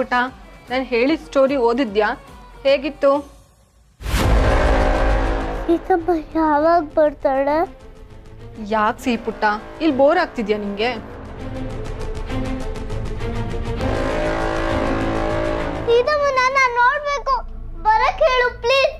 ಪುಟ, ನಾನು ಹೇಳಿದ ಸ್ಟೋರಿ ಓದಿದ್ಯಾ? ಹೇಗಿತ್ತು? ಸೀತಮ್ಮ ಯಾವಾಗ ಬರ್ತಾಳೆ? ಯಾಕೆ ಸಿ ಪುಟ್ಟ, ಇಲ್ಲಿ ಬೋರ್ ಆಗ್ತಿದ್ಯಾ ನಿಂಗೆ? ಸೀತಮ್ಮ ನಾನು ನೋಡ್ಬೇಕು, ಬರಕ್ ಹೇಳು ಪ್ಲೀಸ್.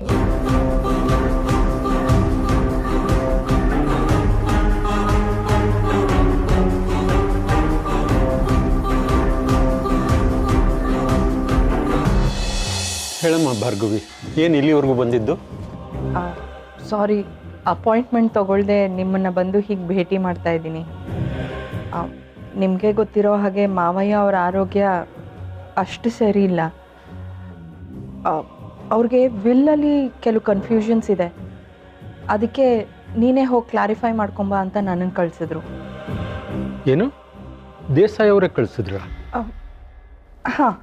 ಹೇಳಮ್ಮ ಭಾರ್ಗವಿ, ಏನು ಇಲ್ಲಿವರೆಗೂ ಬಂದಿದ್ದು? ಸಾರಿ, ಅಪಾಯಿಂಟ್ಮೆಂಟ್ ತಗೊಳ್ದೆ ನಿಮ್ಮನ್ನು ಬಂದು ಹೀಗೆ ಭೇಟಿ ಮಾಡ್ತಾ ಇದ್ದೀನಿ. ನಿಮಗೆ ಗೊತ್ತಿರೋ ಹಾಗೆ ಮಾವಯ್ಯ ಅವರ ಆರೋಗ್ಯ ಅಷ್ಟು ಸರಿ ಇಲ್ಲ. ಅವ್ರಿಗೆ ವಿಲ್ಲಲ್ಲಿ ಕೆಲವು ಕನ್ಫ್ಯೂಷನ್ಸ್ ಇದೆ. ಅದಕ್ಕೆ ನೀನೇ ಹೋಗಿ ಕ್ಲಾರಿಫೈ ಮಾಡ್ಕೊಂಬ ಅಂತ ನನ್ನನ್ನು ಕಳಿಸಿದ್ರು. ಏನು, ದೇಸಾಯಿ ಅವರೇ ಕಳಿಸಿದ್ರ? ಹಾಂ.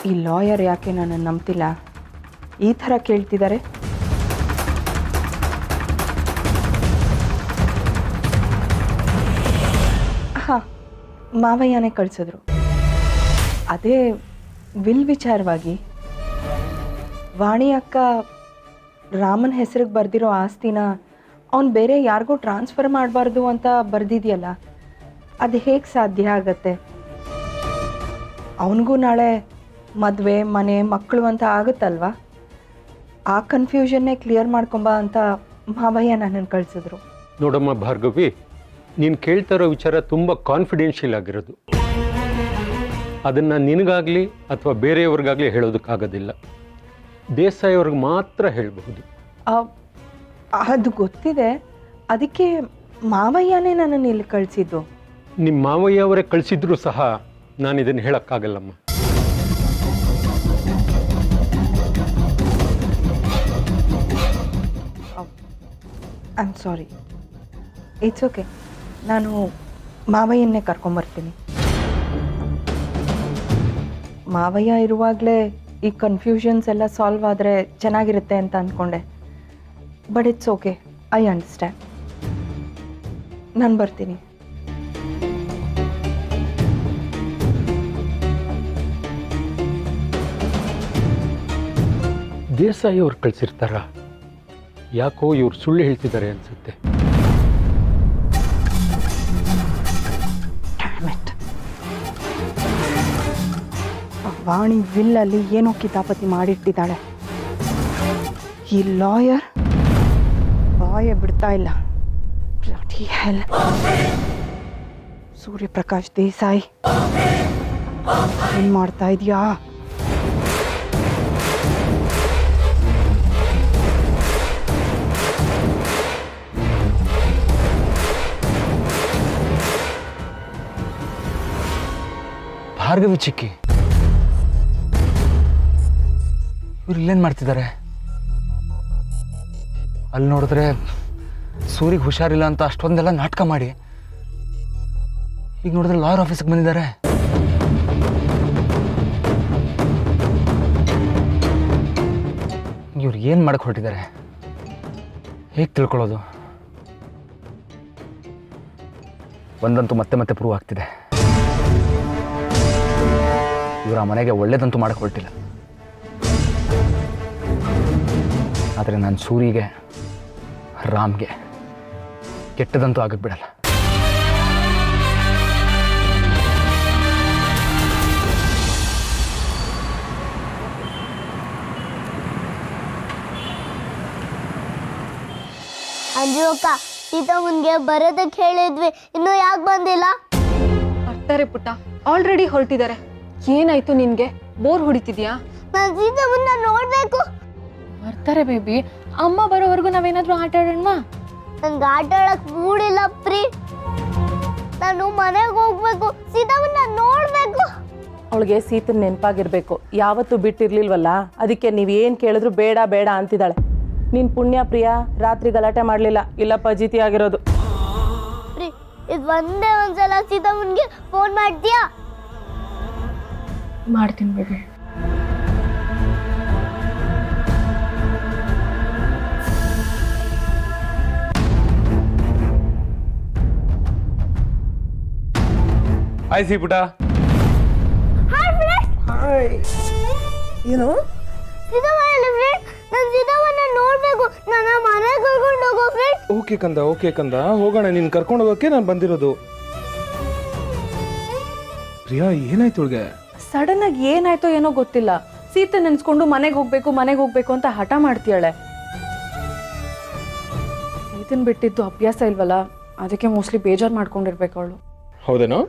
ಈ ಲಾಯರ್ ಯಾಕೆ ನನ್ನನ್ನು ನಂಬ್ತಿಲ್ಲ, ಈ ಥರ ಕೇಳ್ತಿದ್ದಾರೆ? ಹಾಂ, ಮಾವಯ್ಯನೇ ಕಳಿಸಿದ್ರು. ಅದೇ ವಿಲ್ ವಿಚಾರವಾಗಿ. ವಾಣಿ ಅಕ್ಕ ರಾಮನ ಹೆಸರಿಗೆ ಬರೆದಿರೋ ಆಸ್ತಿನ ಅವನು ಬೇರೆ ಯಾರಿಗೂ ಟ್ರಾನ್ಸ್ಫರ್ ಮಾಡಬಾರ್ದು ಅಂತ ಬರೆದಿದೆಯಲ್ಲ, ಅದು ಹೇಗೆ ಸಾಧ್ಯ ಆಗತ್ತೆ? ಅವನಿಗೂ ನಾಳೆ ಮದುವೆ, ಮನೆ, ಮಕ್ಕಳು ಅಂತ ಆಗುತ್ತಲ್ವಾ? ಆ ಕನ್ಫ್ಯೂಷನ್ನೇ ಕ್ಲಿಯರ್ ಮಾಡ್ಕೊಂಬ ಅಂತ ಮಾವಯ್ಯ ನನ್ನನ್ನು ಕಳಿಸಿದ್ರು. ನೋಡಮ್ಮ ಭಾರ್ಗವಿ, ನೀನು ಕೇಳ್ತಾ ಇರೋ ವಿಚಾರ ತುಂಬ ಕಾನ್ಫಿಡೆನ್ಷಿಯಲ್ ಆಗಿರೋದು. ಅದನ್ನು ನಿನಗಾಗಲಿ ಅಥವಾ ಬೇರೆಯವ್ರಿಗಾಗಲಿ ಹೇಳೋದಕ್ಕಾಗೋದಿಲ್ಲ. ದೇಸಾಯಿ ಅವ್ರಿಗೆ ಮಾತ್ರ ಹೇಳಬಹುದು. ಅದು ಗೊತ್ತಿದೆ, ಅದಕ್ಕೆ ಮಾವಯ್ಯನೇ ನನ್ನನ್ನು ಇಲ್ಲಿ ಕಳಿಸಿದ್ದು. ನಿಮ್ಮ ಮಾವಯ್ಯ ಅವರೇ ಕಳಿಸಿದ್ರು ಸಹ ನಾನು ಇದನ್ನು ಹೇಳೋಕ್ಕಾಗಲ್ಲಮ್ಮ. I am sorry, it's okay. ನಾನು ಮಾವಯ್ಯನ್ನೇ ಕರ್ಕೊಂಬರ್ತೀನಿ. ಮಾವಯ್ಯ ಇರುವಾಗಲೇ ಈ ಕನ್ಫ್ಯೂಷನ್ಸ್ ಎಲ್ಲ ಸಾಲ್ವ್ ಆದರೆ ಚೆನ್ನಾಗಿರುತ್ತೆ ಅಂತ ಅಂದ್ಕೊಂಡೆ. But it's okay, I understand. ನಾನು ಬರ್ತೀನಿ. ದೇಸಾಯಿ ಅವ್ರು ಕಳಿಸಿರ್ತಾರ? ಯಾಕೋ ಇವ್ರು ಸುಳ್ಳು ಹೇಳ್ತಿದ್ದಾರೆ ಅನ್ಸುತ್ತೆ. ವಾಣಿ ವಿಲ್ಲಲ್ಲಿ ಏನೋ ಕಿತಾಪತಿ ಮಾಡಿಟ್ಟಿದ್ದಾಳೆ. ಈ ಲಾಯರ್ ಬಾಯೇ ಬಿಡ್ತಾ ಇಲ್ಲ. ಸೂರ್ಯಪ್ರಕಾಶ್ ದೇಸಾಯಿ, ಏನ್ ಮಾಡ್ತಾ ಇದೀಯಾ? ಭಾರ್ಗವಿ ಚಿಕ್ಕಿ, ಇವ್ರು ಇಲ್ಲೇನು ಮಾಡ್ತಿದ್ದಾರೆ? ಅಲ್ಲಿ ನೋಡಿದ್ರೆ ಸೂರಿಗೆ ಹುಷಾರಿಲ್ಲ ಅಂತ ಅಷ್ಟೊಂದೆಲ್ಲ ನಾಟಕ ಮಾಡಿ ಈಗ ನೋಡಿದ್ರೆ ಲಾಯರ್ ಆಫೀಸಿಗೆ ಬಂದಿದ್ದಾರೆ. ಇವ್ರು ಏನು ಮಾಡಕ್ಕೆ ಹೊರಟಿದ್ದಾರೆ? ಹೇಗೆ ತಿಳ್ಕೊಳ್ಳೋದು? ಒಂದಂತೂ ಮತ್ತೆ ಮತ್ತೆ ಪ್ರೂವ್ ಆಗ್ತಿದೆ, ಇವರು ಆ ಮನೆಗೆ ಒಳ್ಳೇದಂತೂ ಮಾಡಕ್ಕೆ ಹೊರಟಿಲ್ಲ. ಆದರೆ ನಾನು ಸೂರಿಗೆ, ರಾಮ್ಗೆ ಕೆಟ್ಟದಂತೂ ಆಗಕ್ಕೆ ಬಿಡಲ್ಲ. ಅಂಜು ಅಕ್ಕ, ಸೀತಮ್ಮನ್ಗೆ ಬರೋದಕ್ಕೆ ಹೇಳಿದ್ವಿ, ಇನ್ನೂ ಯಾಕೆ ಬಂದಿಲ್ಲ? ಬರ್ತಾರೆ ಪುಟ್ಟ, ಆಲ್ರೆಡಿ ಹೊರಟಿದ್ದಾರೆ. ಏನಾಯ್ತು ನಿನ್ಗೆ? ಬೋರ್ ಹೊಡಿತಿದ್ಯಾ? ನಾನು ಸೀತಮ್ಮನ್ನ ನೋಡ್ಬೇಕು. ಬರ್ತಾರೆ ಬೇಬಿ, ಅಮ್ಮ ಬರೋವರೆಗೂ ನಾವೇನಾದ್ರೂ ಆಟ ಆಡೋಣ? ನನ್ಗೆ ಆಟ ಆಡಕ್ ಮೂಡಿಲ್ಲ ಪ್ರೀ. ನಾನು ಮನೆಗೆ ಹೋಗ್ಬೇಕು, ಸೀತಮ್ಮನ್ನ ನೋಡ್ಬೇಕು. ಅವಳಿಗೆ ಸೀತನ್ ನೆನಪಾಗಿರ್ಬೇಕು, ಯಾವತ್ತೂ ಬಿಟ್ಟಿರ್ಲಿಲ್ವಲ್ಲ, ಅದಕ್ಕೆ ನೀವೇನು ಕೇಳಿದ್ರು ಬೇಡ ಬೇಡ ಅಂತಿದ್ದಾಳೆ. ನೀನು ಪುಣ್ಯ ಪ್ರಿಯ, ರಾತ್ರಿ ಗಲಾಟೆ ಮಾಡಲಿಲ್ಲ, ಇಲ್ಲ ಪಜಿತಿ ಆಗಿರೋದು. ಪ್ರೀ, ಇದು ಒಂದೇ ಒಂದ್ಸಲ ಸೀತಮ್ಮನ್ಗೆ ಫೋನ್ ಮಾಡ್ತೀಯಾ? ಮಾಡ್ತೀನಿ ಬೇಬಿ. ಹಾಯ್ ಸೀಪುಟ. ಏನು ನೋಡ್ಬೇಕು, ನನ್ನ ಮನೆಗೆ ಕರ್ಕೊಂಡು ಹೋಗೋ ಫ್ರೆಂಡ್. ಓಕೆ ಕಂದ ಹೋಗೋಣ. ನೀನು ಕರ್ಕೊಂಡು ಹೋಗೋಕೆ ನಾನು ಬಂದಿರೋದು. ಪ್ರಿಯಾ ಏನಾಯ್ತು ಅವಳಿಗೆ? ಸಡನ್ ಆಗಿ ಏನಾಯ್ತೋ ಏನೋ ಗೊತ್ತಿಲ್ಲ, ಸೀತೆ ನೆನ್ಸ್ಕೊಂಡು ಮನೆಗೆ ಹೋಗ್ಬೇಕು ಅಂತ ಹಠ ಮಾಡ್ತೀಯಾಳೆ. ಸೀತನ್ ಬಿಟ್ಟಿದ್ದು ಅಭ್ಯಾಸ ಇಲ್ವಲ್ಲ, ಅದಕ್ಕೆ ಮೋಸ್ಟ್ಲಿ ಬೇಜಾರು ಮಾಡ್ಕೊಂಡಿರ್ಬೇಕು ಅವಳು. ಹೌದೇನೋ?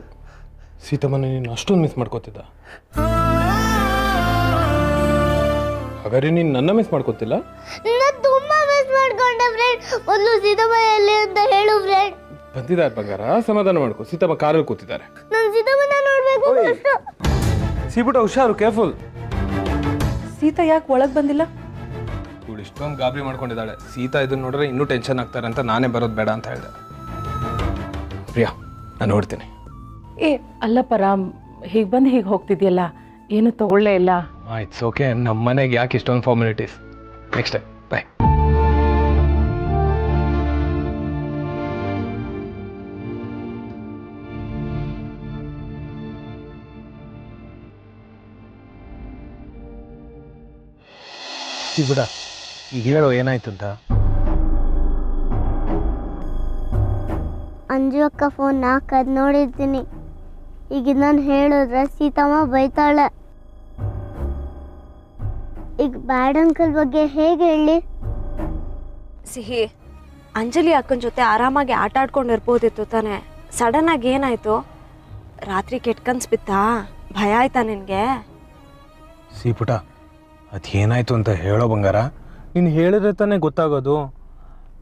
ಸೀತಮ್ಮನ ನೀನು ಅಷ್ಟೊಂದು ಮಿಸ್ ಮಾಡ್ಕೋತಿದ್ದ? ಹಾಗಾದ್ರೆ ನೀನು ನನ್ನ ಮಿಸ್ ಮಾಡ್ಕೋತಿಲ್ಲ? ನಾನು ತುಂಬಾ ಮಿಸ್ ಮಾಡ್ಕೊಂಡೆ ಫ್ರೆಂಡ್. ಒಂದು ಸೀತಮ್ಮ ಎಲ್ಲಿ ಅಂತ ಹೇಳು ಫ್ರೆಂಡ್. ಬಂದಿದ್ದಾರೆ ಬಂಗಾರ, ಸಮಾಧಾನ ಮಾಡ್ಕೋ. ಸೀತಮ್ಮ ಕಾರಲ್ಲಿ ಕೂತಿದ್ದಾರೆ. ನಾನು ಸೀತಮ್ಮನ ನೋಡ್ಬೇಕು first. ಸೀಪುಟ ಹುಷಾರು, ಕೇರ್ಫುಲ್. ಸೀತಾ ಯಾಕೆ ಒಳಗೆ ಬಂದಿಲ್ಲ? ಇವಳು ಇಷ್ಟೊಂದು ಗಾಬರಿ ಮಾಡ್ಕೊಂಡಿದ್ದಾಳೆ. ಸೀತಾ ಇದನ್ನ ನೋಡಿದ್ರೆ ಇನ್ನೂ ಟೆನ್ಷನ್ ಆಗ್ತಾರೆ ಅಂತ ನಾನೇ ಬರೋದು ಬೇಡ ಅಂತ ಹೇಳಿದೆ. ಪ್ರಿಯಾ ನಾನು ನೋಡ್ತೀನಿ. ಅಲ್ಲಪ್ಪ ರಾಮ್, ಹೀಗೆ ಬಂದು ಹೀಗೆ ಹೋಗ್ತಿದ್ಯಲ್ಲ, ಏನು ತಗೊಳ್ಳೇ ಇಲ್ಲ. It's okay. ನಮ್ಮ ಮನೆಗೆ ಯಾಕೆ ಇಷ್ಟೊಂದು ಫಾರ್ಮಾಲಿಟೀಸ್? ನೆಕ್ಸ್ಟ್ ಟೈಮ್ ಬಾಯ್. ಬಿಡ, ಈಗ ಹೇಳೋ ಏನಾಯ್ತು ಅಂತ. ಅಂಜು ಅಕ್ಕ ಫೋನ್ ಹಾಕದ್ ನೋಡಿದ್ದೀನಿ. ಈಗ ನಾನು ಹೇಳಿದ್ರೆ ಸೀತಮ್ಮ ಬೈತಾಳೆ. ಈಗ ಬ್ಯಾಡ್ ಅಂಕಲ್ ಬಗ್ಗೆ ಹೇಗೆ ಹೇಳಿ? ಸಿಹಿ, ಅಂಜಲಿ ಅಕ್ಕನ ಜೊತೆ ಆರಾಮಾಗಿ ಆಟ ಆಡ್ಕೊಂಡಿರ್ಬೋದಿತ್ತು ತಾನೆ. ಸಡನ್ ಆಗಿ ಏನಾಯ್ತು? ರಾತ್ರಿ ಕೆಟ್ಟ ಕನ್ಸು ಬಿತ್ತಾ? ಭಯ ಆಯ್ತಾ ನಿನಗೆ? ಸೀಪುಟ ಅದು ಏನಾಯ್ತು ಅಂತ ಹೇಳೋ ಬಂಗಾರ. ನೀನು ಹೇಳಿದ್ರೆ ತಾನೇ ಗೊತ್ತಾಗೋದು.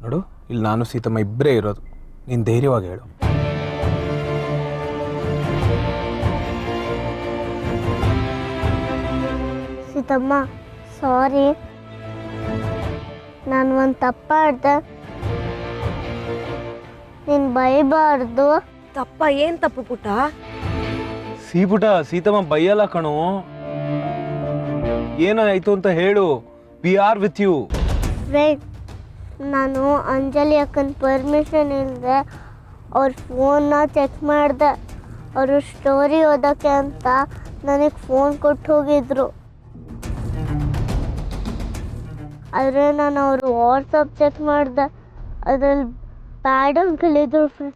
ನೋಡು, ಇಲ್ಲಿ ನಾನು ಸೀತಮ್ಮ ಇಬ್ಬರೇ ಇರೋದು. ನೀನು ಧೈರ್ಯವಾಗಿ ಹೇಳು. ಸೀತಮ್ಮ ಸಾರಿ, ನಾನು ಒಂದು ತಪ್ಪಾಡ್ದೆ. ನೀನು ಬೈಬಾರ್ದು. ತಪ್ಪ? ಏನು ತಪ್ಪು ಪುಟ್ಟ? ಸೀಪುಟ, ಸೀತಮ್ಮ ಬೈಯಲ್ಲ ಕಣೋ. ಏನಾಯ್ತು ಅಂತ ಹೇಳು. We are with you. Friend, ನಾನು ಅಂಜಲಿ ಅಕ್ಕನ ಪರ್ಮಿಷನ್ ಇಲ್ಲದೆ ಅವ್ರ ಫೋನ್ನ ಚೆಕ್ ಮಾಡಿದೆ. ಅವರು ಸ್ಟೋರಿ ಓದೋಕ್ಕೆ ಅಂತ ನನಗೆ ಫೋನ್ ಕೊಟ್ಟು ಹೋಗಿದ್ರು. ಆದರೆ ನಾನು ಅವರು ವಾಟ್ಸಪ್ ಚೆಕ್ ಮಾಡಿದೆ, ಅದ್ರಲ್ಲಿ ಬ್ಯಾಡ್ ಅಂಕಲ್ ಇದ್ರು ಫ್ರೆಂಡ್.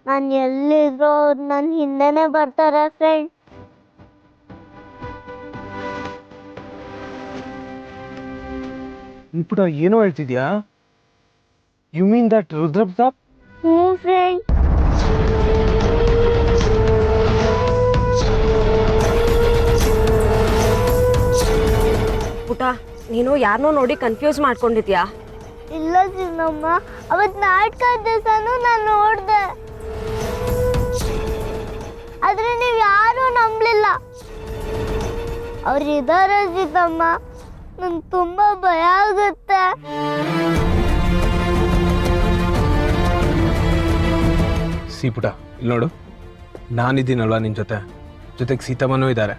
ನಾನು ಎಲ್ಲಿದ್ರು ಅವ್ರು ನನ್ನ ಹಿಂದೆನೇ ಬರ್ತಾರೆ ಫ್ರೆಂಡ್. ಪುಟ ಏನೋ ಹೇಳ್ತಿದ್ಯಾ? You mean that Rudrapratap? ಹ್ಞೂ ಫ್ರೆಂಡ್. ಪುಟ, ನೀನು ಯಾರನ್ನೋ ನೋಡಿ ಕನ್ಫ್ಯೂಸ್ ಮಾಡ್ಕೊಂಡಿದ್ಯಾ? ಇಲ್ಲ ಚಿನ್ನಮ್ಮ, ಅವತ್ತು ನಾಟಕ ದಿವಸನೂ ನಾನು ನೋಡಿದೆ. ಆದರೆ ನೀವು ಯಾರೂ ನಂಬಲಿಲ್ಲ. ಅವ್ರಿದ್ದಾರೆ ಚಿನ್ನಮ್ಮ, ನಂಗೆ ತುಂಬ ಭಯ ಆಗುತ್ತೆ. ಸೀಪುಟ ಇಲ್ಲಿ ನೋಡು, ನಾನಿದ್ದೀನಲ್ವ ನಿನ್ನ ಜೊತೆಗೆ ಸೀತಮ್ಮನೂ ಇದ್ದಾರೆ.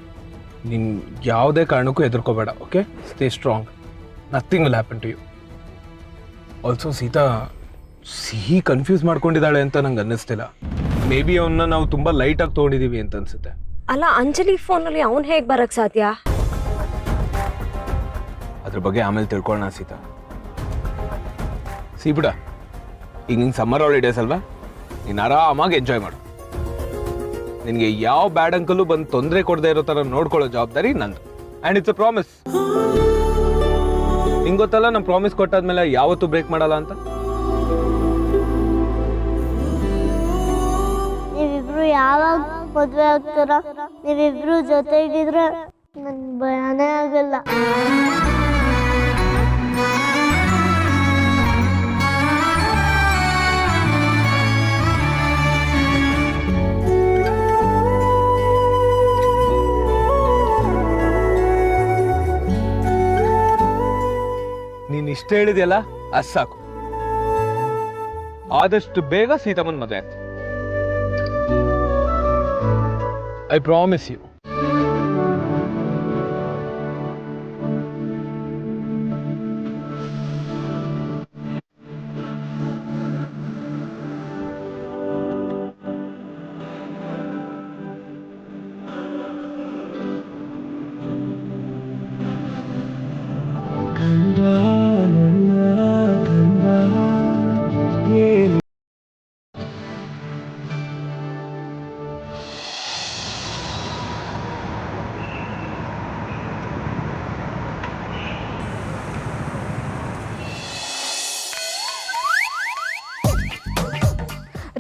ನೀನು ಯಾವುದೇ ಕಾರಣಕ್ಕೂ ಹೆದರ್ಕೋಬೇಡ. Okay, stay strong. Nothing will happen to you. Also Sita Sihi confuse ಮಾಡ್ಕೊಂಡಿದ್ದಾಳೆ ಅಂತ ನಂಗೆ ಅನ್ನಿಸ್ತಿಲ್ಲ. ಮೇ ಬಿ ಅವನ್ನ ನಾವು ತುಂಬ ಲೈಟಾಗಿ ತೊಗೊಂಡಿದ್ದೀವಿ ಅಂತ ಅನ್ಸುತ್ತೆ. ಅಲ್ಲ, ಅಂಜಲಿ ಫೋನಲ್ಲಿ ಅವ್ನು ಹೇಗೆ ಬರಕ್ಕೆ ಸಾಧ್ಯ? ಅದ್ರ ಬಗ್ಗೆ ಆಮೇಲೆ ತಿಳ್ಕೊಳ್ಳೋಣ ಸೀತಾ. ಸೀಪುಟ, ಈಗ ನಿಂಗೆ ಸಮ್ಮರ್ ಹಾಲಿಡೇಸ್ ಅಲ್ವಾ, ನೀನು ಆರಾಮಾಗಿ ಎಂಜಾಯ್ ಮಾಡು. ನಿನಗೆ ಯಾವ ಬ್ಯಾಡ್ ಅಂಕಲು ಬಂದು ತೊಂದರೆ ಕೊಡದೆ ಇರೋ ಥರ ನೋಡ್ಕೊಳ್ಳೋ ಜವಾಬ್ದಾರಿ ನಂದು. And it's a promise. ನಿಂಗೆ ಗೊತ್ತಲ್ಲ, ನಾನು ಪ್ರಾಮಿಸ್ ಕೊಟ್ಟಾದ್ಮೇಲೆ ಯಾವತ್ತೂ ಬ್ರೇಕ್ ಮಾಡಲ್ಲ ಅಂತ. ನೀವಿಬ್ರು ಯಾವಾಗ ಮದುವೆ ಆಗ್ತೀರಾ? ನೀವಿಬ್ರು ಜೊತೆಗಿದ್ರೆ ನನ್ಗೆ ಭಯನೇ ಆಗಲ್ಲ. ನೀನು ಇಷ್ಟ ಹೇಳಿದೆಯಲ್ಲ, ಅದು ಸಾಕು. ಆದಷ್ಟು ಬೇಗ ಸೀತಮ್ಮನ ಮದುವೆ ಆಗ್ತೀನಿ. I promise you.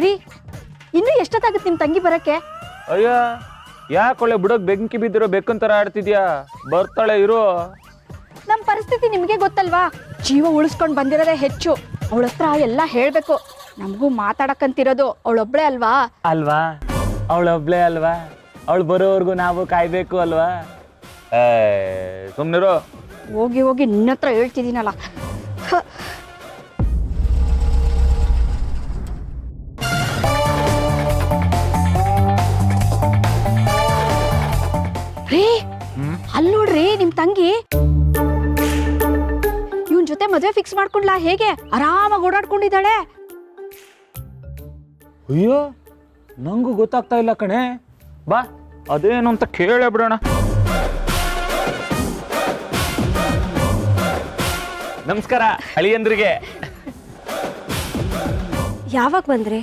ರೀ ಇನ್ನು ಎಷ್ಟೊತ್ತಾಗುತ್ತೆ ನಿಮ್ಮ ತಂಗಿ ಬರಕ್ಕೆ? ಅಯ್ಯ ಯಾಕೊಳ್ಳೆ ಬುಡಕ್ ಬೆಂಕಿ ಬಿದ್ದಿರೋ ಬೆಕ್ಕಂತರ ಆಡ್ತಿದ್ಯಾ, ಬರ್ತಾಳೆ ಇರು. ನಮ್ಮ ಪರಿಸ್ಥಿತಿ ನಿಮಗೆ ಗೊತ್ತಲ್ವಾ, ಜೀವ ಉಳಿಸ್ಕೊಂಡು ಬಂದಿರೋದೇ ಹೆಚ್ಚು. ಅವಳ ಹತ್ರ ಎಲ್ಲ ಹೇಳಬೇಕು. ನಮಗೂ ಮಾತಾಡಕ್ಕಂತಿರೋದು ಅವಳೊಬ್ಳೆ ಅಲ್ವಾ? ಅಲ್ವಾ, ಅವಳೊಬ್ಳೆ ಅಲ್ವಾ, ಅವಳು ಬರೋವರೆಗೂ ನಾವು ಕಾಯ್ಬೇಕು ಅಲ್ವಾ? ಸುಮ್ನಿರು. ಹೋಗಿ ಹೋಗಿ ನಿನ್ನ ಹತ್ರ ಹೇಳ್ತಿದ್ದೀನಲ್ಲ. ರೀ ಅಲ್ಲಿ ನೋಡ್ರಿ ನಿಮ್ ತಂಗಿ ಇವನ್ ಜೊತೆ ಮದ್ವೆ ಫಿಕ್ಸ್ ಮಾಡ್ಕೊಂಡ್ಲಾ? ಹೇಗೆ ಆರಾಮಾಗಿ ಓಡಾಡ್ಕೊಂಡಿದ್ದಾಳೆ. ಅಯ್ಯೋ ನಂಗೂ ಗೊತ್ತಾಗ್ತಾ ಇಲ್ಲ ಕಣೆ. ಬಾ ಅದೇನು ಅಂತ ಕೇಳೇ ಬಿಡೋಣ. ನಮಸ್ಕಾರ ಅಳಿಯಂದ್ರಿಗೆ. ಯಾವಾಗ ಬಂದ್ರಿ?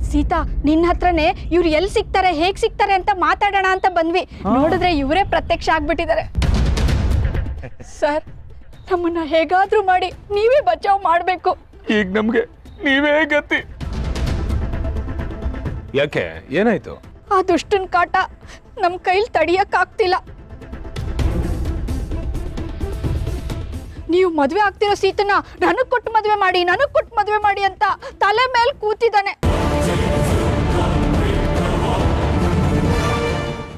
ಸೀತಾ ನಿನ್ನ ಹತ್ರನೇ ಇವ್ರು ಎಲ್ಲಿ ಸಿಗ್ತಾರೆ ಹೇಗ್ ಸಿಗ್ತಾರೆ ಅಂತ ಮಾತಾಡೋಣ ಅಂತ ಬಂದ್ವಿ. ನೋಡಿದ್ರೆ ಇವರೇ ಪ್ರತ್ಯಕ್ಷ ಆಗ್ಬಿಟ್ಟಿದ್ದಾರೆ. ಸರ್ ನಮ್ಮನ್ನ ಹೇಗಾದ್ರೂ ಮಾಡಿ ನೀವೇ ಬಚಾವ್ ಮಾಡ್ಬೇಕು. ಈಗ ನಮ್ಗೆ ನೀವೇ ಗತಿ. ಯಾಕೆ ಏನಾಯ್ತು? ಆ ದುಷ್ಟನ್ ಕಾಟ ನಮ್ ಕೈಲಿ ತಡಿಯಕ್ ಆಗ್ತಿಲ್ಲ. ನೀವು ಮದ್ವೆ ಆಗ್ತಿರೋ ಸೀತನ ನನಗ್ ಕೊಟ್ಟು ಮದ್ವೆ ಮಾಡಿ, ನನಗ್ ಕೊಟ್ಟು ಮದ್ವೆ ಮಾಡಿ ಅಂತ ತಲೆ ಮೇಲೆ ಕೂತಿದ್ದಾನೆ.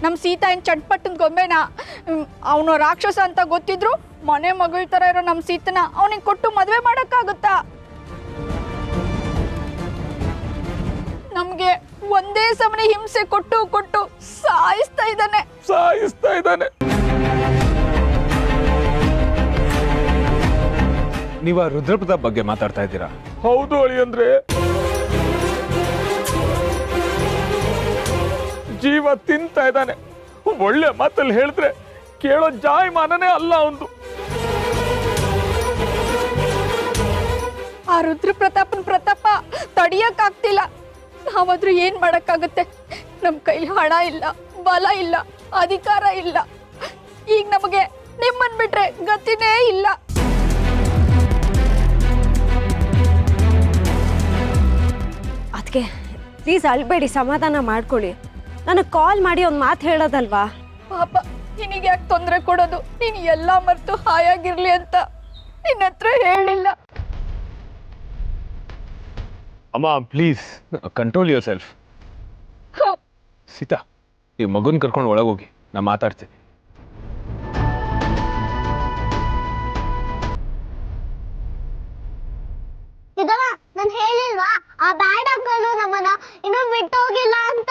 ನಮ್ ಸೀತಾ ಏನ್ ಚಟ್ಪಟ್ಟನ್ ಗೊಂಬೆನಾ? ಅವನು ರಾಕ್ಷಸ ಅಂತ ಗೊತ್ತಿದ್ರು ಮನೆ ಮಗಳ ತರ ಇರೋ ನಮ್ ಸೀತನ ಅವನಿಗೆ ಕೊಟ್ಟು ಮದ್ವೆ ಮಾಡಕ್ಕಾಗುತ್ತಾ? ನಮ್ಗೆ ಒಂದೇ ಸಮನೆ ಹಿಂಸೆ ಕೊಟ್ಟು ಕೊಟ್ಟು ಸಾಯಿಸ್ತಾ ಇದ್ದಾನೆ. ನೀವ ರುದ್ರಪ್ರತಾಪ್ ಬಗ್ಗೆ ಮಾತಾಡ್ತಾ ಇದ್ದೀರಾ? ಹೌದು ಅಳಿಯಂದ್ರೆ, ಜೀವ ತಿಂತಾ ಇದ್ದಾನೆ. ಒಳ್ಳೆ ಮಾತಲ್ಲಿ ಹೇಳಿದ್ರೆ ಕೇಳೋ ಜಾಯಮಾನನೇ ಅಲ್ಲ ಅವನು. ಆ ರುದ್ರ ಪ್ರತಾಪ ತಡಿಯಕ್ ಆಗ್ತಿಲ್ಲ. ನಾವಾದ್ರೂ ಏನ್ ಮಾಡಕ್ಕಾಗುತ್ತೆ? ನಮ್ ಕೈಲಿ ಹಣ ಇಲ್ಲ, ಬಲ ಇಲ್ಲ, ಅಧಿಕಾರ ಇಲ್ಲ. ಈಗ ನಮಗೆ ನಿಮ್ಮನ್ ಬಿಟ್ರೆ ಗತಿನೇ ಇಲ್ಲ. ಅದಕ್ಕೆ ಪ್ಲೀಸ್ ಅಳ್ಬೇಡಿ, ಸಮಾಧಾನ ಮಾಡ್ಕೊಳ್ಳಿ. ನನಗೆ ಕಾಲ್ ಮಾಡಿ ಒಂದು ಮಾತು ಹೇಳೋದಲ್ವಾ? ಪಾಪ ನಿನಗೆ ಯಾಕೆ ತೊಂದರೆ ಕೊಡೋದು? ನೀನು ಎಲ್ಲ ಮರ್ತು ಹಾಯಾಗಿರ್ಲಿ ಅಂತ ನಿನ್ನ ಹತ್ರ ಹೇಳಿಲ್ಲ. ಅಮ್ಮ please control your self. Sita ಈ ಮಗುನ್ ಕರ್ಕೊಂಡು ಒಳಗೋಗಿ ನಾ ಮಾತಾಡ್ತೀನಿ. ಇದಲ್ಲ ನಾನು ಹೇಳಿಲ್ವಾ ಆ ಬ್ಯಾಡ್ ಅಂಕಲ್ ನಮ್ಮನ್ನ ಇನ್ನೂ ಬಿಟ್ಟು ಹೋಗಿಲ್ಲ ಅಂತ?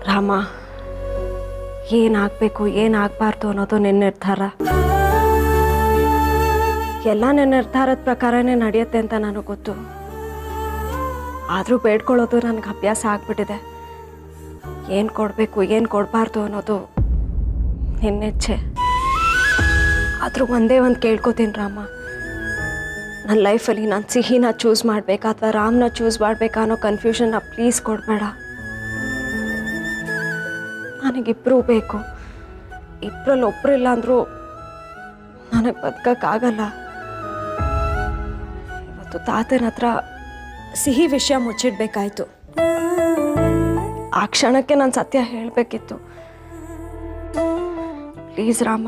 ರಾಮ, ಏನಾಗಬೇಕು ಏನಾಗಬಾರ್ದು ಅನ್ನೋದು ನಿನ್ನ ನಿರ್ಧಾರ. ಎಲ್ಲ ನನ್ನ ನಿರ್ಧಾರದ ಪ್ರಕಾರನೇ ನಡೆಯುತ್ತೆ ಅಂತ ನನಗೆ ಗೊತ್ತು. ಆದರೂ ಬೇಡ್ಕೊಳ್ಳೋದು ನನಗೆ ಅಭ್ಯಾಸ ಆಗ್ಬಿಟ್ಟಿದೆ. ಏನು ಕೊಡಬೇಕು ಏನು ಕೊಡಬಾರ್ದು ಅನ್ನೋದು ನಿನ್ನೆಚ್ಛೆ. ಆದರೂ ಒಂದೇ ಒಂದು ಕೇಳ್ಕೊತೀನಿ ರಾಮ, ನನ್ನ ಲೈಫಲ್ಲಿ ನಾನು ಸಿಹಿನ ಚೂಸ್ ಮಾಡಬೇಕಾ ಅಥವಾ ರಾಮ್ನ ಚೂಸ್ ಮಾಡಬೇಕಾ ಅನ್ನೋ ಕನ್ಫ್ಯೂಷನ್ನ ಪ್ಲೀಸ್ ಕೊಡಬೇಡ. ನನಗಿಬ್ಬರೂ ಬೇಕು. ಇಬ್ಬರಲ್ಲಿ ಒಬ್ಬರಿಲ್ಲ ಅಂದರೂ ನನಗೆ ಬದುಕೋಕ್ಕಾಗಲ್ಲ. ಇವತ್ತು ತಾತನ ಹತ್ರ ಸಿಹಿ ವಿಷಯ ಮುಚ್ಚಿಡ್ಬೇಕಾಯ್ತು. ಆ ಕ್ಷಣಕ್ಕೆ ನಾನು ಸತ್ಯ ಹೇಳಬೇಕಿತ್ತು. ಪ್ಲೀಸ್ ರಾಮ,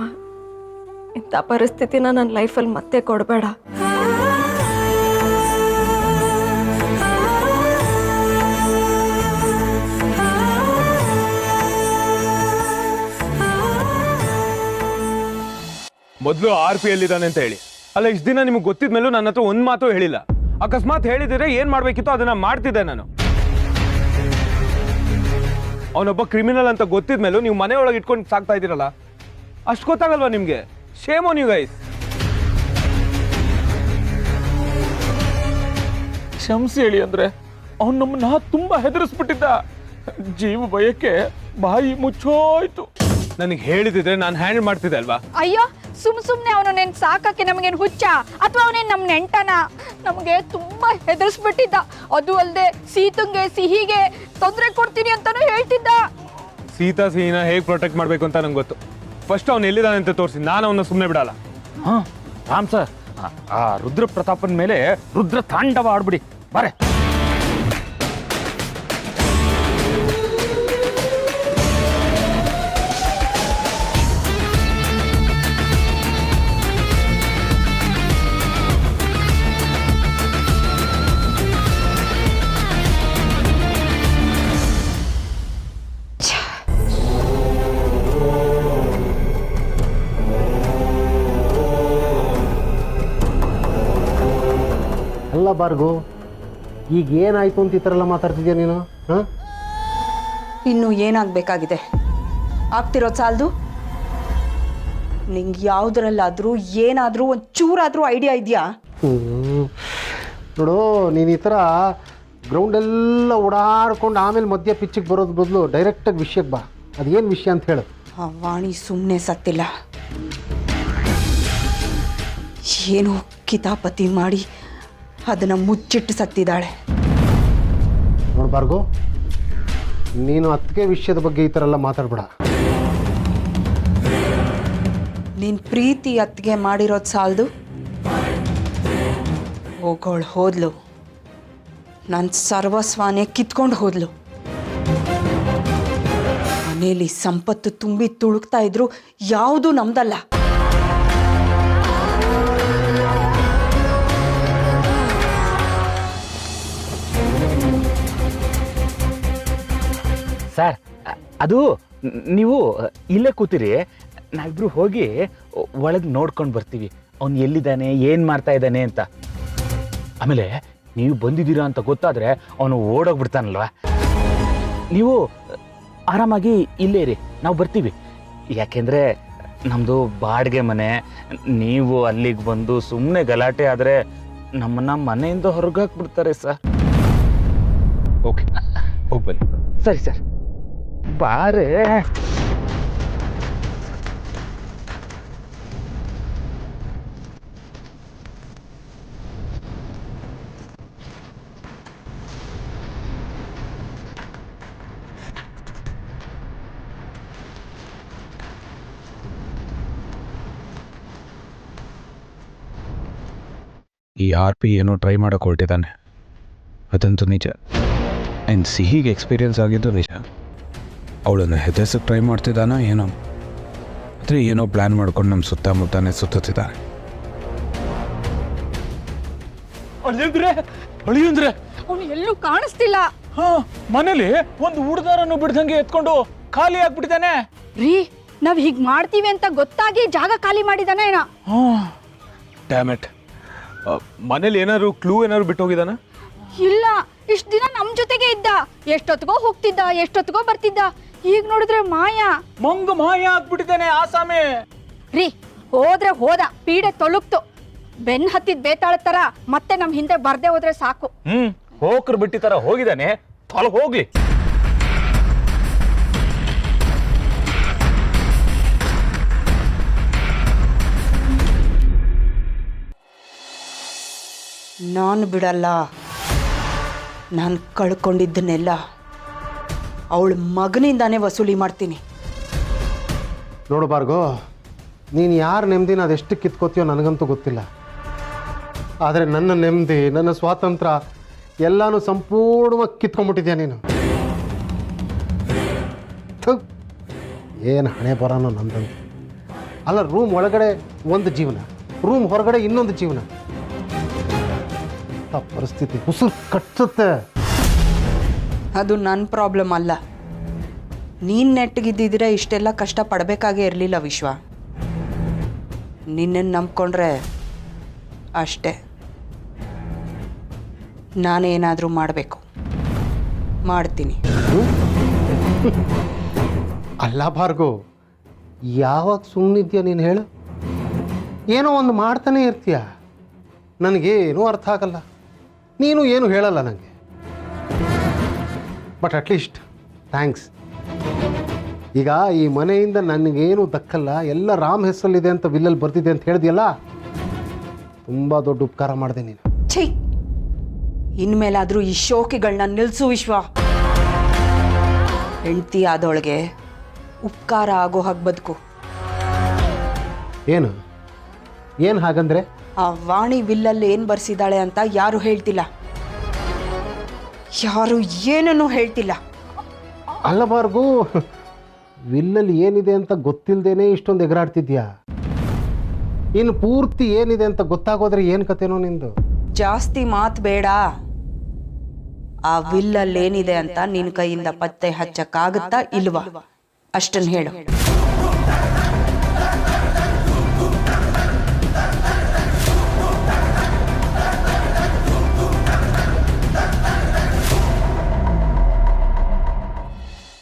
ಇಂಥ ಪರಿಸ್ಥಿತಿನ ನನ್ನ ಲೈಫಲ್ಲಿ ಮತ್ತೆ ಕೊಡಬೇಡ. ಮೊದಲು RP ಎಲ್ಲಿದ್ದಾನೆ ಅಂತ ಹೇಳಿ. ಅಲ್ಲ ಇಷ್ಟು ದಿನ ನಿಮ್ಗೆ ಗೊತ್ತಿದ್ಮೇಲೂ ನನ್ನ ಹತ್ರ ಒಂದು ಮಾತು ಹೇಳಿಲ್ಲ. ಅಕಸ್ಮಾತ್ ಹೇಳಿದ್ರೆ ಏನು ಮಾಡಬೇಕಿತ್ತು ಅದನ್ನ ಮಾಡ್ತಿದ್ದೆ ನಾನು. ಅವನೊಬ್ಬ ಕ್ರಿಮಿನಲ್ ಅಂತ ಗೊತ್ತಿದ್ಮೇಲೂ ನೀವು ಮನೆ ಒಳಗೆ ಇಟ್ಕೊಂಡು ಸಾಕ್ತಾ ಇದ್ದೀರಲ್ಲ, ಅಷ್ಟು ಗೊತ್ತಾಗಲ್ವಾ ನಿಮಗೆ? Shame on you guys. ಕ್ಷಮಿಸಿ ಹೇಳಿ ಅಂದ್ರೆ ಅವನು ನಮ್ಮನ್ನ ತುಂಬಾ ಹೆದರಿಸ್ಬಿಟ್ಟಿದ್ದ. ಜೀವ ಭಯಕ್ಕೆ ಬಾಯಿ ಮುಚ್ಚೋಯ್ತು. ನನಗೆ ಹೇಳಿದಿದ್ರೆ ನಾನು ಹ್ಯಾಂಡಲ್ ಮಾಡ್ತಿದ್ದೆ ಅಲ್ವಾ? ಅಯ್ಯೋ ಸುಮ್ನೆ ಅವನು ನೆನ್ ಸಾಕಕ್ಕೆ ನಮಗೇನು ಹುಚ್ಚ ಅಥವಾ ಅವನೇನು ನಮ್ಮ ನೆಂಟನ? ನಮಗೆ ತುಂಬಾ ಹೆದರ್ಸ್ಬಿಟ್ಟಿದ್ದ. ಅದು ಅಲ್ಲದೆ ಸೀತಂಗೆ ಸಿಹಿಗೆ ತೊಂದರೆ ಕೊಡ್ತೀನಿ ಅಂತಾನು ಹೇಳ್ತಿದ್ದ. ಸೀತಾ ಸಿಹಿನ ಹೇಗೆ ಪ್ರೊಟೆಕ್ಟ್ ಮಾಡಬೇಕು ಅಂತ ನಂಗೆ ಗೊತ್ತು. ಫಸ್ಟ್ ಅವ್ನು ಎಲ್ಲಿದ್ದಾನೆ ಅಂತ ತೋರಿಸಿ, ನಾನು ಅವನ್ನ ಸುಮ್ಮನೆ ಬಿಡಲ್ಲ. ಹಾ ರಾಮ್ ಸರ್, ಆ ರುದ್ರ ಪ್ರತಾಪನ ಮೇಲೆ ರುದ್ರ ತಾಂಡವ ಆಡ್ಬಿಡಿ ಬಾರೆ. ಅಲ್ಲ ಬಾರ್ಗು, ಈಗ ಏನಾಯ್ತು ಅಂತ ಈ ಥರ ಎಲ್ಲ ಮಾತಾಡ್ತಿದ್ಯಾ ನೀನು? ಹಾಂ, ಇನ್ನು ಏನಾಗಬೇಕಾಗಿದೆ? ಆಗ್ತಿರೋದು ಸಾಲದು. ನಿಂಗೆ ಯಾವುದ್ರಲ್ಲಾದರೂ ಏನಾದರೂ ಒಂದು ಚೂರಾದರೂ ಐಡಿಯಾ ಇದೆಯಾ? ನೋಡು, ನೀನು ಈ ಥರ ಗ್ರೌಂಡೆಲ್ಲ ಓಡಾಡ್ಕೊಂಡು ಆಮೇಲೆ ಮಧ್ಯ ಪಿಚ್ಚಿಗೆ ಬರೋದು ಬದಲು ಡೈರೆಕ್ಟಾಗಿ ವಿಷಯಕ್ಕೆ ಬಾ. ಅದೇನು ವಿಷಯ ಅಂತ ಹೇಳು. ಆ ವಾಣಿ ಸುಮ್ಮನೆ ಸತ್ತಿಲ್ಲ, ಏನೋ ಕಿತಾಪತಿ ಮಾಡಿ ಅದನ್ನು ಮುಚ್ಚಿಟ್ಟು ಸತ್ತಿದ್ದಾಳೆ. ನೋಡ್ಬಾರ್ಗು, ನೀನು ಅತ್ತಿಗೆ ವಿಷಯದ ಬಗ್ಗೆ ಈ ಥರ ಎಲ್ಲ ಮಾತಾಡ್ಬೇಡ. ನಿನ್ನ ಪ್ರೀತಿ ಅತ್ತಿಗೆ ಮಾಡಿರೋದು ಸಾಲದು. ಹೋಗೋಳು ಹೋದ್ಲು, ನನ್ನ ಸರ್ವಸ್ವಾನೇ ಕಿತ್ಕೊಂಡು ಹೋದ್ಲು. ಮನೇಲಿ ಸಂಪತ್ತು ತುಂಬಿ ತುಳುಕ್ತಾ ಇದ್ರು, ಯಾವುದೂ ನಮ್ದಲ್ಲ. ಸರ್, ಅದು ನೀವು ಇಲ್ಲೇ ಕೂತಿರಿ, ನಾವಿಬ್ರು ಹೋಗಿ ಒಳಗೆ ನೋಡ್ಕೊಂಡು ಬರ್ತೀವಿ ಅವ್ನು ಎಲ್ಲಿದ್ದಾನೆ, ಏನು ಮಾಡ್ತಾ ಇದ್ದಾನೆ ಅಂತ. ಆಮೇಲೆ ನೀವು ಬಂದಿದ್ದೀರಾ ಅಂತ ಗೊತ್ತಾದರೆ ಅವನು ಓಡೋಗ್ಬಿಡ್ತಾನಲ್ವ. ನೀವು ಆರಾಮಾಗಿ ಇಲ್ಲೇ ಇರಿ, ನಾವು ಬರ್ತೀವಿ. ಯಾಕೆಂದರೆ ನಮ್ಮದು ಬಾಡಿಗೆ ಮನೆ, ನೀವು ಅಲ್ಲಿಗೆ ಬಂದು ಸುಮ್ಮನೆ ಗಲಾಟೆ ಆದರೆ ನಮ್ಮನ್ನು ಮನೆಯಿಂದ ಹೊರಗಾಕ್ಬಿಡ್ತಾರೆ ಸರ್. ಓಕೆ, ಹೋಗಿ ಬನ್ನಿ. ಸರಿ ಸರ್, ಬಾರೆ. ಈ RP ಏನೋ ಟ್ರೈ ಮಾಡೋಕೆ ಹೊರಟಿದ್ದಾನೆ, ಅದಂತೂ ನಿಜ. ಆ್ಯಂಡ್ ಸಿಹಿಗೆ ಎಕ್ಸ್ಪೀರಿಯನ್ಸ್ ಆಗಿದ್ದು ನಿಜ. ಅವಳನ್ನು ಹೆದರ್ಸಕ್ಕೆ ಟ್ರೈ ಮಾಡ್ತಿದ್ದಾನೋ ಏನೋ, ಆದರೆ ಏನೋ ಪ್ಲ್ಯಾನ್ ಮಾಡ್ಕೊಂಡು ನಮ್ಮ ಸುತ್ತಮುತ್ತನೇ ಸುತ್ತುತ್ತಿದ್ದಾನೆ. ಅಳಿಯಂದ್ರೆ ಅವನು ಎಲ್ಲೂ ಕಾಣಿಸ್ತಿಲ್ಲ. ಹಾ, ಮನೇಲಿ ಒಂದು ಹುಡುಗಾರನ್ನು ಬಿಡ್ದಂಗೆ ಎತ್ಕೊಂಡು ಖಾಲಿ ಆಗ್ಬಿಟ್ಟಿದ್ದಾನೆ. ರೀ, ನಾವ್ ಹೀಗ್ ಮಾಡ್ತೀವಿ ಅಂತ ಗೊತ್ತಾಗಿ ಜಾಗ ಖಾಲಿ ಮಾಡಿದಾನ ಏನ? ಡ್ಯಾಮೆಟ್, ಮನೇಲಿ ಏನಾದ್ರು ಕ್ಲೂ ಏನಾದ್ರು ಬಿಟ್ಟು ಹೋಗಿದ್ದಾನ? ಇಲ್ಲ, ಇಷ್ಟ ದಿನ ನಮ್ ಜೊತೆಗೆ ಇದ್ದ. ಎಷ್ಟೊತ್ತಿಗೋ ಹೋಗ್ತಿದ್ದ, ಎಷ್ಟೊತ್ತಿಗೋ ಬರ್ತಿದ್ದ. ಈಗ ನೋಡಿದ್ರೆ ಮಾಯಾ ಮಾಯ ಆಗ್ಬಿಟ್ಟಿದ್ದಾನೆ ಆಸಾಮಿ. ರೀ, ಹೋದ್ರೆ ಹೋದ, ಪೀಡೆ ತೊಳುಕ್ತು. ಬೆನ್ ಹತ್ತಿದ್ ಬೇತಾಳ ತರ ಮತ್ತೆ ನಮ್ ಹಿಂದೆ ಬರ್ದೆ ಹೋದ್ರೆ ಸಾಕು. ಹೋಕ್ರು ಬಿಟ್ಟಿ ತರ ಹೋಗಿದ್ದಾನೆ, ತೊಲಗ್ ಹೋಗ್ಲಿ. ನಾನು ಬಿಡಲ್ಲ. ನಾನು ಕಳ್ಕೊಂಡಿದ್ದನ್ನೆಲ್ಲ ಅವಳ ಮಗನಿಂದಾನೇ ವಸೂಲಿ ಮಾಡ್ತೀನಿ. ನೋಡು ಬಾರ್ಗೋ, ನೀನು ಯಾರ ನೆಮ್ಮದಿನ ಅದೆಷ್ಟು ಕಿತ್ಕೋತೀಯೋ ನನಗಂತೂ ಗೊತ್ತಿಲ್ಲ. ಆದರೆ ನನ್ನ ನೆಮ್ಮದಿ, ನನ್ನ ಸ್ವಾತಂತ್ರ್ಯ ಎಲ್ಲನೂ ಸಂಪೂರ್ಣವಾಗಿ ಕಿತ್ಕೊಂಡ್ಬಿಟ್ಟಿದ್ಯಾ ನೀನು. ಏನು ಹಣೆ ಬರೋನೋ ನಂದಂತ. ಅಲ್ಲ, ರೂಮ್ ಒಳಗಡೆ ಒಂದು ಜೀವನ, ರೂಮ್ ಹೊರಗಡೆ ಇನ್ನೊಂದು ಜೀವನ. ಪರಿಸ್ಥಿತಿ ಉಸಿರು ಕಟ್ಟುತ್ತೆ. ಅದು ನನ್ನ ಪ್ರಾಬ್ಲಮ್ ಅಲ್ಲ. ನೀನು ನೆಟ್ಟಗಿದ್ದಿದ್ರೆ ಇಷ್ಟೆಲ್ಲ ಕಷ್ಟ ಪಡಬೇಕಾಗೇ ಇರಲಿಲ್ಲ ವಿಶ್ವ. ನಿನ್ನನ್ನು ನಂಬ್ಕೊಂಡ್ರೆ ಅಷ್ಟೇ. ನಾನೇನಾದರೂ ಮಾಡಬೇಕು, ಮಾಡ್ತೀನಿ. ಅಲ್ಲ ಭಾರ್ಗೋ, ಯಾವಾಗ ಸುಮ್ಮನಿದ್ಯಾ ನೀನು ಹೇಳು? ಏನೋ ಒಂದು ಮಾಡ್ತಾನೆ ಇರ್ತೀಯ, ನನಗೇನೂ ಅರ್ಥ ಆಗಲ್ಲ. ನೀನು ಏನು ಹೇಳಲ್ಲ ನನಗೆ. But at least thanks. ಈಗ ಈ ಮನೆಯಿಂದ ನನಗೇನು ದಕ್ಕಲ್ಲ, ಎಲ್ಲ ರಾಮ್ ಹೆಸರಲ್ಲಿದೆ ಅಂತ ವಿಲ್ಲಲ್ಲಿ ಬರ್ತಿದೆ ಅಂತ ಹೇಳಿದೆಯಲ್ಲ, ತುಂಬ ದೊಡ್ಡ ಉಪಕಾರ ಮಾಡಿದೆ ನೀನು. ಛೀ, ಇನ್ಮೇಲಾದರೂ ಈ ಶೋಕಿಗಳನ್ನ ನಿಲ್ಲಿಸು ವಿಶ್ವ. ಹೆಂಡ್ತಿ ಆದೊಳಗೆ ಉಪಕಾರ ಆಗೋ ಹಾಗೆ ಬದುಕು. ಏನು ಹಾಗಂದ್ರೆ? ಆ ವಾಣಿ ವಿಲ್ಲಲ್ಲಿ ಏನು ಬರ್ಸಿದ್ದಾಳೆ ಅಂತ ಯಾರು ಹೇಳ್ತಿಲ್ಲ, ಯಾರು ಏನನ್ನೂ ಹೇಳ್ತಿಲ್ಲ. ಅಲ್ಲಬಾರ್ಗು, ವಿಲ್ಲಲ್ಲಿ ಏನಿದೆ ಅಂತ ಗೊತ್ತಿಲ್ಲದೇನೆ ಇಷ್ಟೊಂದು ಎಗರಾಡ್ತಿದ್ಯಾ. ಇನ್ನು ಪೂರ್ತಿ ಏನಿದೆ ಅಂತ ಗೊತ್ತಾಗೋದ್ರೆ ಏನು ಕತೆನೋ ನಿಂದು. ಜಾಸ್ತಿ ಮಾತು ಬೇಡ. ಆ ವಿಲ್ಲಲ್ಲಿ ಏನಿದೆ ಅಂತ ನಿನ್ನ ಕೈಯಿಂದ ಪತ್ತೆ ಹಚ್ಚಕ್ಕಾಗತ್ತಾ ಇಲ್ವಾ ಅಷ್ಟನ್ನು ಹೇಳು.